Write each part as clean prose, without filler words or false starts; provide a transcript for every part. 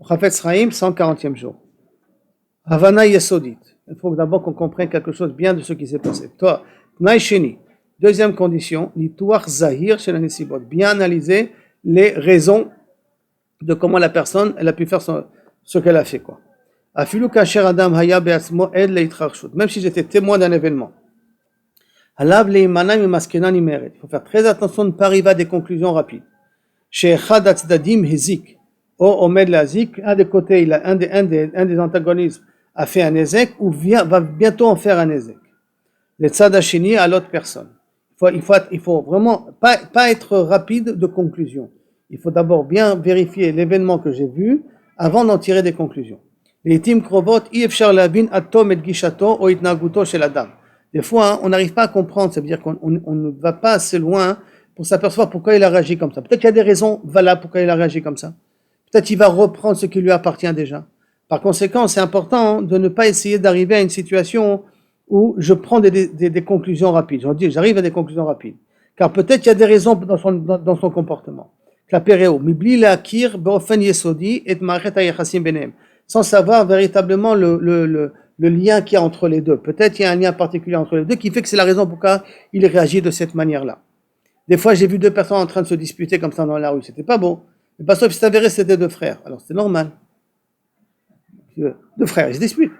Chafetz Chaim, 140e jour. Havana Yesodit. Il faut d'abord qu'on comprenne quelque chose bien de ce qui s'est passé. Toi, Tnai Sheni. Deuxième condition, Nituach Zahir chez la Nesibot. Bien analyser les raisons de comment la personne elle a pu faire ce qu'elle a fait. Quoi. Afilu kasher Adam haya be'atzmo ed leitcharshut. Même si j'étais témoin d'un événement. Halav leimana mimaskena nimeret. Il faut faire très attention de ne pas arriver à des conclusions rapides. Chez Echad Atzdadim Hizik. Omed Lazik, un des côtés, un des antagonismes a fait un ézek ou va bientôt en faire un ézek. Le tzad hasheni à l'autre personne. Il faut vraiment pas être rapide de conclusion. Il faut d'abord bien vérifier l'événement que j'ai vu avant d'en tirer des conclusions. Les itim krovot ifshar labin atom et gishato o itnaguto shel adam. Des fois, on n'arrive pas à comprendre, ça veut dire qu'on ne va pas assez loin pour s'apercevoir pourquoi il a réagi comme ça. Peut-être qu'il y a des raisons valables pourquoi il a réagi comme ça. Peut-être qu'il va reprendre ce qui lui appartient déjà. Par conséquent, c'est important de ne pas essayer d'arriver à une situation où je prends des conclusions rapides. J'arrive à des conclusions rapides. Car peut-être qu'il y a des raisons dans son comportement. Sans savoir véritablement le lien qu'il y a entre les deux. Peut-être qu'il y a un lien particulier entre les deux qui fait que c'est la raison pourquoi il réagit de cette manière-là. Des fois, j'ai vu deux personnes en train de se disputer comme ça dans la rue. C'était pas beau. Mais pas sauf il s'est avéré c'était deux frères. Alors c'est normal. Deux frères, ils se disputent.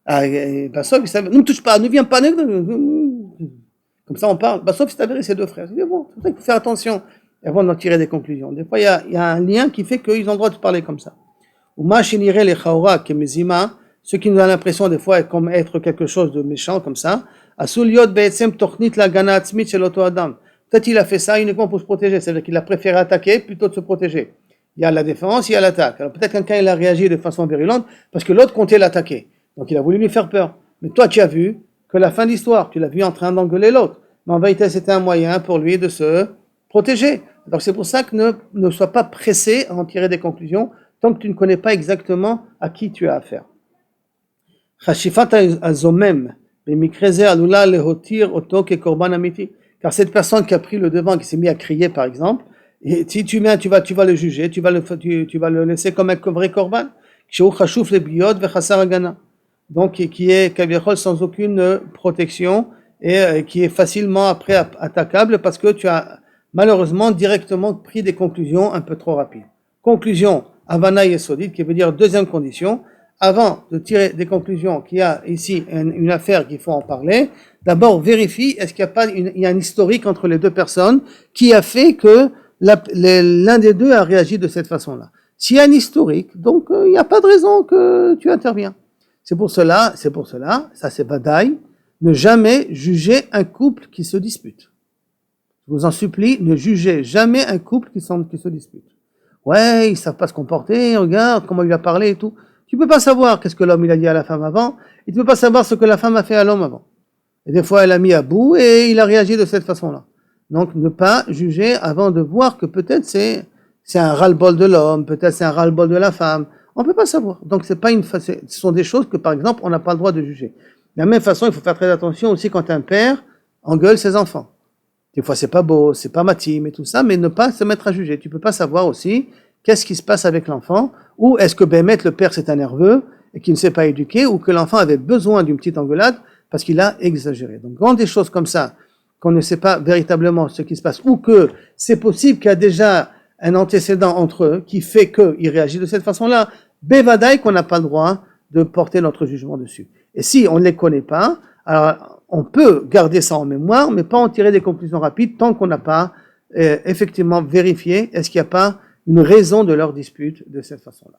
Pas sauf il s'avère, ne me touche pas, ne viens pas. Comme ça on parle. Pas sauf il s'est avéré c'est deux frères. C'est bon, c'est pour ça qu'il faut faire attention avant d'en tirer des conclusions. Des fois il y a un lien qui fait qu'ils ont le droit de parler comme ça. Ou machinire les chaura kemezima, ce qui nous a l'impression des fois comme être quelque chose de méchant comme ça. Asuliot be'etzem tochnit la gana atzmit shel oto adam. Peut-être qu'il a fait ça uniquement pour se protéger, c'est-à-dire qu'il a préféré attaquer plutôt de se protéger. Il y a la défense, il y a l'attaque. Alors peut-être quelqu'un il a réagi de façon virulente parce que l'autre comptait l'attaquer. Donc il a voulu lui faire peur. Mais toi tu as vu que la fin de l'histoire, tu l'as vu en train d'engueuler l'autre. Mais en vérité c'était un moyen pour lui de se protéger. Donc c'est pour ça que ne sois pas pressé à en tirer des conclusions tant que tu ne connais pas exactement à qui tu as affaire. Chashifat azomem b'mikreze alula lehotir oto ke korban amiti. Car cette personne qui a pris le devant, qui s'est mis à crier par exemple, et si tu vas le juger, tu vas le laisser comme un vrai korban. Donc qui est kaviachol sans aucune protection et qui est facilement après attaquable parce que tu as malheureusement directement pris des conclusions un peu trop rapides. Conclusion, Havana Yesodit, qui veut dire deuxième condition. Avant de tirer des conclusions qu'il y a ici une affaire qu'il faut en parler, d'abord vérifie est-ce qu'il y a un historique entre les deux personnes qui a fait que l'un des deux a réagi de cette façon-là. S'il y a un historique, donc il n'y a pas de raison que tu interviens. C'est pour cela, ça c'est badaï, ne jamais juger un couple qui se dispute. Je vous en supplie, ne jugez jamais un couple qui se dispute. Ouais, ils ne savent pas se comporter, regarde comment il a parlé et tout. Tu peux pas savoir qu'est-ce que l'homme il a dit à la femme avant, et tu peux pas savoir ce que la femme a fait à l'homme avant. Et des fois, elle a mis à bout et il a réagi de cette façon-là. Donc, ne pas juger avant de voir que peut-être c'est un ras-le-bol de l'homme, peut-être c'est un ras-le-bol de la femme. On peut pas savoir. Donc, ce sont des choses que, par exemple, on n'a pas le droit de juger. De la même façon, il faut faire très attention aussi quand un père engueule ses enfants. Des fois, c'est pas beau, c'est pas matime et tout ça, mais ne pas se mettre à juger. Tu peux pas savoir aussi qu'est-ce qui se passe avec l'enfant, ou est-ce que Bémet, le père, c'est un nerveux et qui ne s'est pas éduqué, ou que l'enfant avait besoin d'une petite engueulade parce qu'il a exagéré. Donc, quand des choses comme ça, qu'on ne sait pas véritablement ce qui se passe, ou que c'est possible qu'il y a déjà un antécédent entre eux qui fait qu'il réagit de cette façon-là, bévadaï qu'on n'a pas le droit de porter notre jugement dessus. Et si on ne les connaît pas, alors on peut garder ça en mémoire, mais pas en tirer des conclusions rapides tant qu'on n'a pas effectivement vérifié est-ce qu'il n'y a pas une raison de leur dispute de cette façon-là.